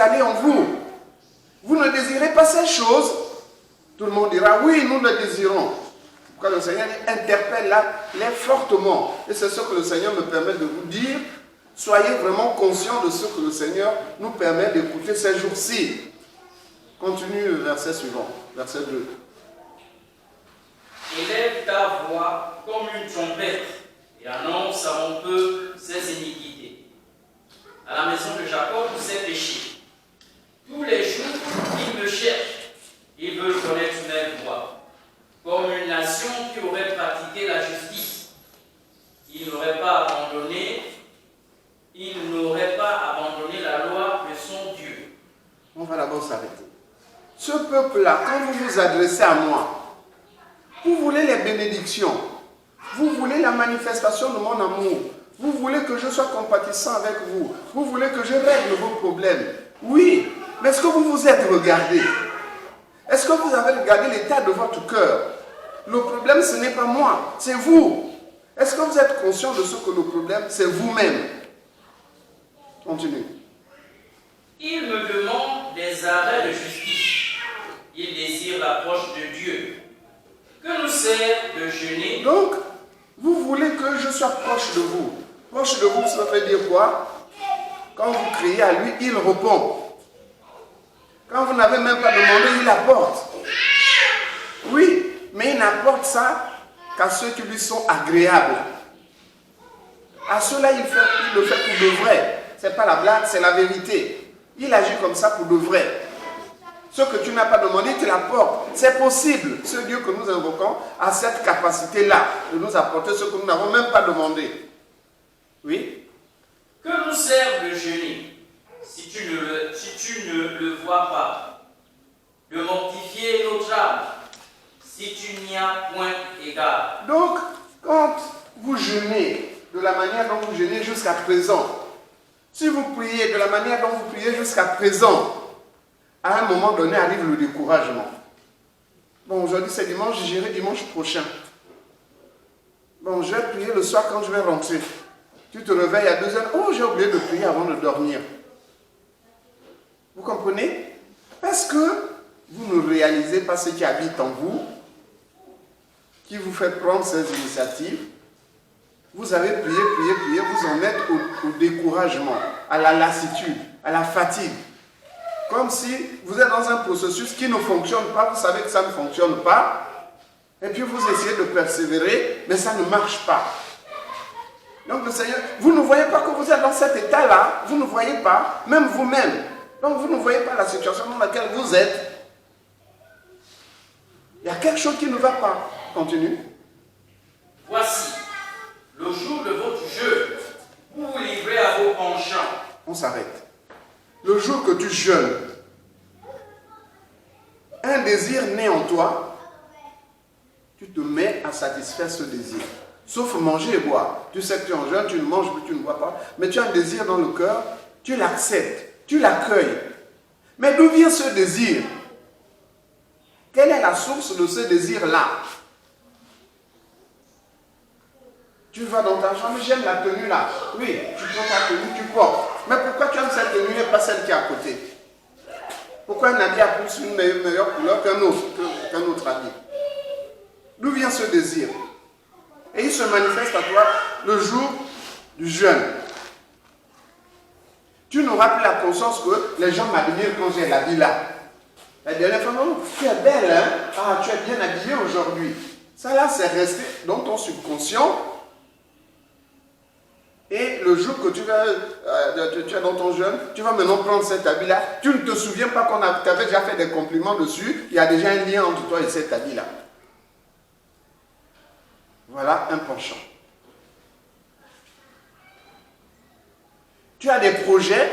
installé en vous. Vous ne désirez pas ces choses. Tout le monde dira, oui, nous le désirons. Pourquoi le Seigneur interpelle-les fortement. Et c'est ce que le Seigneur me permet de vous dire. Soyez vraiment conscients de ce que le Seigneur nous permet d'écouter ces jours-ci. Continue le verset suivant, verset 2. Élève ta voix comme une trompette et annonce à mon peuple ses iniquités. À la maison de Jacob, ses péchés. Tous les jours, ils me cherchent. Ils veulent connaître mes voies. Comme une nation qui aurait pratiqué la justice. Ils n'auraient pas abandonné la loi de son Dieu. On va d'abord s'arrêter. Ce peuple-là, quand vous vous adressez à moi, vous voulez les bénédictions, vous voulez la manifestation de mon amour, vous voulez que je sois compatissant avec vous, vous voulez que je règle vos problèmes. Oui, mais est-ce que vous vous êtes regardé? Est-ce que vous avez regardé l'état de votre cœur? Le problème, ce n'est pas moi, c'est vous. Est-ce que vous êtes conscient de ce que le problème, c'est vous-même? Continue. Il me demande des arrêts de justice. Il désire l'approche de Dieu. Que nous sert de jeûner? Donc, vous voulez que je sois proche de vous. Proche de vous, ça veut dire quoi? Quand vous criez à lui, il répond. Quand vous n'avez même pas demandé, il apporte. Oui, mais il n'apporte ça qu'à ceux qui lui sont agréables. À ceux-là, il le fait pour de vrai. Ce n'est pas la blague, c'est la vérité. Il agit comme ça pour de vrai. Ce que tu n'as pas demandé, tu l'apportes. C'est possible. Ce Dieu que nous invoquons a cette capacité-là de nous apporter ce que nous n'avons même pas demandé. Oui? Que nous sert de jeûner si tu ne le vois pas? De mortifier notre âme si tu n'y as point égard. Donc, quand vous jeûnez de la manière dont vous jeûnez jusqu'à présent, si vous priez de la manière dont vous priez jusqu'à présent, à un moment donné arrive le découragement. Bon, aujourd'hui c'est dimanche, j'irai dimanche prochain. Bon, je vais prier le soir quand je vais rentrer. Tu te réveilles à 2 heures. Oh, j'ai oublié de prier avant de dormir. Vous comprenez? Parce que vous ne réalisez pas ce qui habite en vous, qui vous fait prendre ces initiatives. Vous avez prié, vous en êtes au découragement, à la lassitude, à la fatigue. Comme si vous êtes dans un processus qui ne fonctionne pas, vous savez que ça ne fonctionne pas, et puis vous essayez de persévérer, mais ça ne marche pas. Donc le Seigneur, vous ne voyez pas que vous êtes dans cet état-là, vous ne voyez pas, même vous-même. Donc vous ne voyez pas la situation dans laquelle vous êtes. Il y a quelque chose qui ne va pas. Continue. Voici, le jour de votre jeûne, vous vous livrez à vos penchants. On s'arrête. Le jour que tu jeûnes, un désir naît en toi, tu te mets à satisfaire ce désir. Sauf manger et boire. Tu sais que tu es en jeûne, tu ne manges plus, tu ne bois pas, mais tu as un désir dans le cœur, tu l'acceptes, tu l'accueilles. Mais d'où vient ce désir? Quelle est la source de ce désir-là? Tu vas dans ta chambre, j'aime la tenue là. Oui, tu prends ta tenue, tu portes. Mais pourquoi tu aimes cette tenue et pas celle qui est à côté? Pourquoi un habit a plus une meilleure couleur qu'un autre habit? D'où vient ce désir? Et il se manifeste à toi le jour du jeûne. Tu n'auras plus la conscience que les gens m'admirent quand j'ai l'habit là. La dernière fois, oh, tu es belle, hein? Ah, tu es bien habillée aujourd'hui. Ça là, c'est resté dans ton subconscient. Et le jour que tu es dans ton jeûne, tu vas maintenant prendre cet habit-là. Tu ne te souviens pas qu'on t'avait déjà fait des compliments dessus. Il y a déjà un lien entre toi et cet habit-là. Voilà un penchant. Tu as des projets.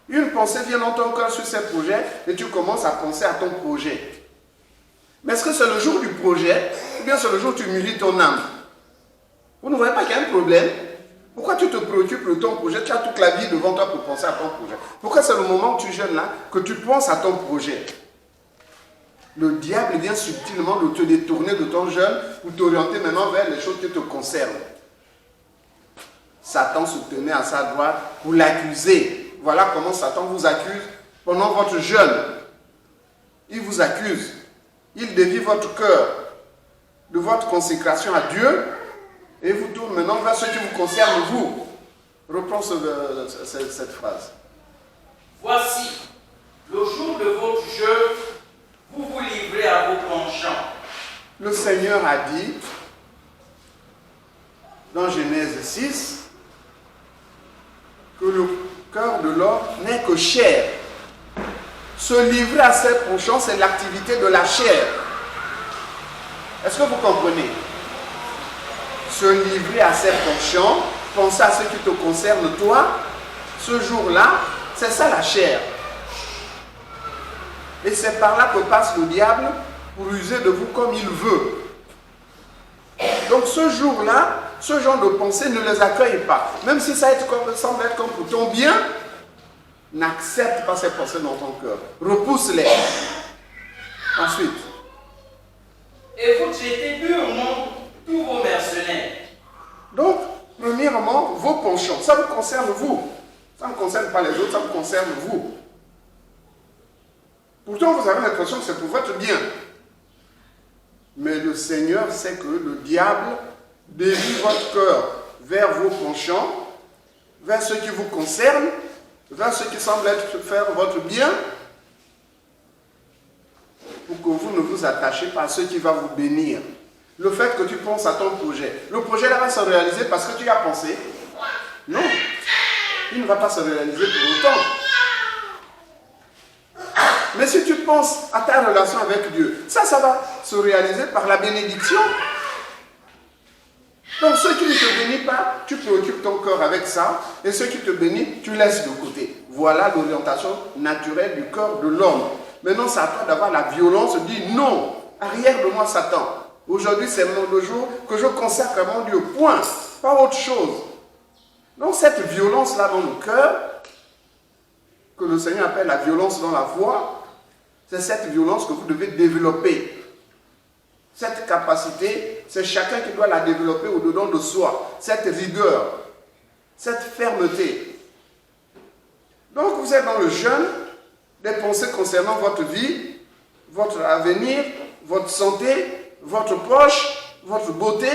Une pensée vient dans ton cœur sur ces projets et tu commences à penser à ton projet. Mais est-ce que c'est le jour du projet ou bien c'est le jour où tu mûris ton âme? Vous ne voyez pas qu'il y a un problème? Pourquoi tu te préoccupes de ton projet? Tu as toute la vie devant toi pour penser à ton projet. Pourquoi c'est le moment où tu jeûnes là que tu penses à ton projet? Le diable vient subtilement de te détourner de ton jeûne pour t'orienter maintenant vers les choses qui te concernent. Satan se tenait à sa droite pour l'accuser. voilà comment Satan vous accuse pendant votre jeûne. Il vous accuse. Il dévie votre cœur de votre consécration à Dieu et vous tourne maintenant vers ce qui vous concerne, vous. Reprends cette phrase. Voici, le jour de votre jeûne, vous vous livrez à vos penchants. Le Seigneur a dit, dans Genèse 6, que le cœur de l'homme n'est que chair. Se livrer à ses penchants, c'est l'activité de la chair. Est-ce que vous comprenez? Se livrer à ses penchants, penser à ce qui te concerne toi, ce jour-là, c'est ça la chair. Et c'est par là que passe le diable pour user de vous comme il veut. Donc ce jour-là, ce genre de pensée ne les accueille pas. Même si ça semble être comme pour ton bien, n'accepte pas ces pensées dans ton cœur. Repousse-les. Ensuite. Et vous traitez durement tous vos mercenaires. Donc, premièrement, vos penchants. Ça vous concerne vous. Ça ne concerne pas les autres, ça vous concerne vous. Pourtant, vous avez l'impression que c'est pour votre bien. Mais le Seigneur sait que le diable dévie votre cœur vers vos penchants, vers ce qui vous concerne, vers ce qui semble faire votre bien, pour que vous ne vous attachiez pas à ce qui va vous bénir. Le fait que tu penses à ton projet, le projet là va se réaliser parce que tu y as pensé? Non, il ne va pas se réaliser pour autant. Mais si tu penses à ta relation avec Dieu, ça va se réaliser par la bénédiction. Donc, ce qui ne te bénit pas, tu préoccupes ton cœur avec ça, et ce qui te bénit, tu laisses de côté. Voilà l'orientation naturelle du cœur de l'homme. Maintenant, c'est à toi d'avoir la violence, de dire non, arrière de moi Satan. Aujourd'hui, c'est le jour que je consacre à mon Dieu, point, pas autre chose. Donc, cette violence-là dans le cœur, que le Seigneur appelle la violence dans la voix, c'est cette violence que vous devez développer. Cette capacité, c'est chacun qui doit la développer au-dedans de soi. Cette rigueur, cette fermeté. Donc vous êtes dans le jeûne, des pensées concernant votre vie, votre avenir, votre santé, votre poche, votre beauté,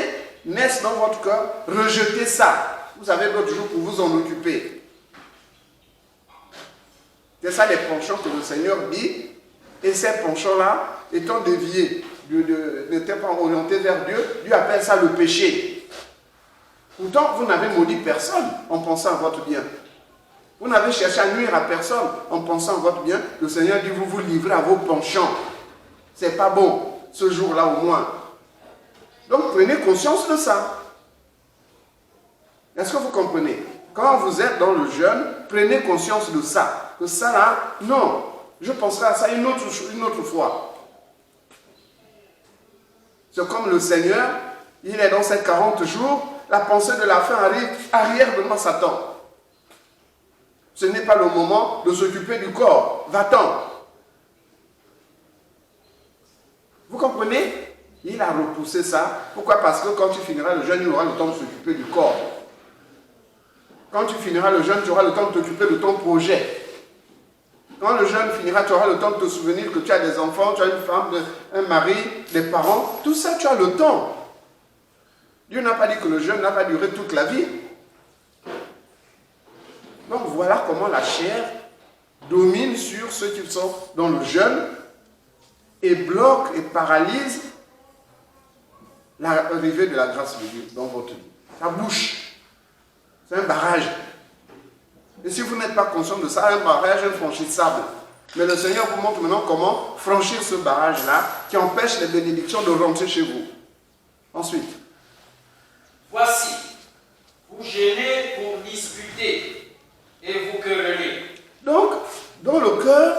naissent dans votre cœur. Rejetez ça. Vous avez d'autres jours pour vous en occuper. C'est ça les penchants que le Seigneur dit. Et ces penchants-là, étant déviés, n'étaient pas orientés vers Dieu, Dieu appelle ça le péché. Pourtant, vous n'avez maudit personne en pensant à votre bien. Vous n'avez cherché à nuire à personne en pensant à votre bien. Le Seigneur dit, vous vous livrez à vos penchants. C'est pas bon, ce jour-là au moins. Donc, prenez conscience de ça. Est-ce que vous comprenez? Quand vous êtes dans le jeûne, prenez conscience de ça. Que ça là, non. Je penserai à ça une autre fois. C'est comme le Seigneur, il est dans ces 40 jours, la pensée de la fin arrive, arrière de moi Satan. Ce n'est pas le moment de s'occuper du corps. Va-t'en. Vous comprenez? Il a repoussé ça. Pourquoi? Parce que quand tu finiras le jeûne, il aura le temps de s'occuper du corps. Quand tu finiras le jeûne, tu auras le temps de t'occuper de ton projet. Quand le jeûne finira, tu auras le temps de te souvenir que tu as des enfants, tu as une femme, un mari, des parents. Tout ça, tu as le temps. Dieu n'a pas dit que le jeûne n'a pas duré toute la vie. Donc voilà comment la chair domine sur ceux qui sont dans le jeûne et bloque et paralyse l'arrivée de la grâce de Dieu dans votre vie. Ça bouche. C'est un barrage. Et si vous n'êtes pas conscient de ça, un barrage infranchissable. Mais le Seigneur vous montre maintenant comment franchir ce barrage-là qui empêche les bénédictions de rentrer chez vous. Ensuite. Voici, vous gênez pour discuter et vous querellez. Donc, dans le cœur,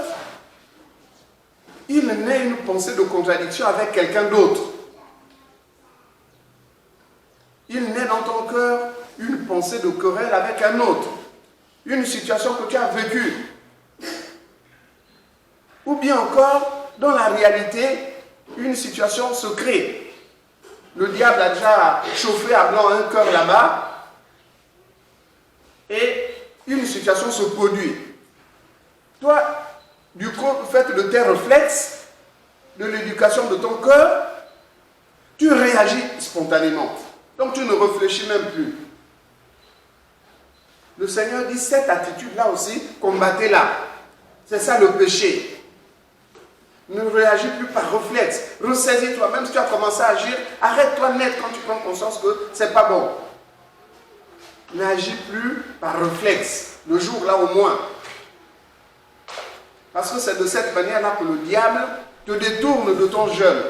il naît une pensée de contradiction avec quelqu'un d'autre. Il naît dans ton cœur une pensée de querelle avec un autre. Une situation que tu as vécue. Ou bien encore, dans la réalité, une situation se crée. Le diable a déjà chauffé à blanc un cœur là-bas et une situation se produit. Toi, du fait de tes réflexes, de l'éducation de ton cœur, tu réagis spontanément. Donc tu ne réfléchis même plus. Le Seigneur dit, cette attitude-là aussi, combattez-la. C'est ça le péché. Ne réagis plus par réflexe. Ressaisis-toi. Même si tu as commencé à agir, arrête-toi net quand tu prends conscience que c'est pas bon. N'agis plus par réflexe. Le jour-là au moins. Parce que c'est de cette manière-là que le diable te détourne de ton jeûne.